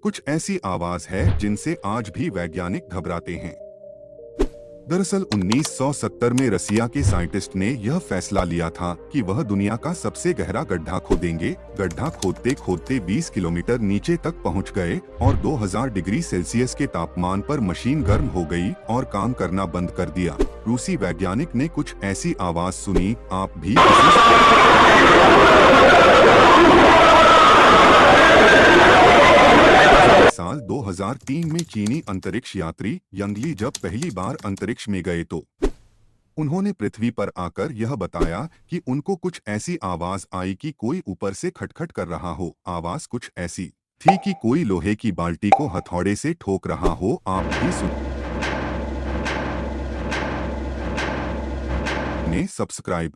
कुछ ऐसी आवाज है जिनसे आज भी वैज्ञानिक घबराते हैं। दरअसल 1970 में रसिया के साइंटिस्ट ने यह फैसला लिया था कि वह दुनिया का सबसे गहरा गड्ढा खोदेंगे। गड्ढा खोदते खोदते 20 किलोमीटर नीचे तक पहुंच गए और 2000 डिग्री सेल्सियस के तापमान पर मशीन गर्म हो गई और काम करना बंद कर दिया। रूसी वैज्ञानिक ने कुछ ऐसी आवाज सुनी, आप भी साल 2003 में चीनी अंतरिक्ष यात्री यंगली जब पहली बार अंतरिक्ष में गए तो उन्होंने पृथ्वी पर आकर यह बताया कि उनको कुछ ऐसी आवाज आई कि कोई ऊपर से खटखट कर रहा हो। आवाज कुछ ऐसी थी कि कोई लोहे की बाल्टी को हथौड़े से ठोक रहा हो। आप भी सुने। सब्सक्राइब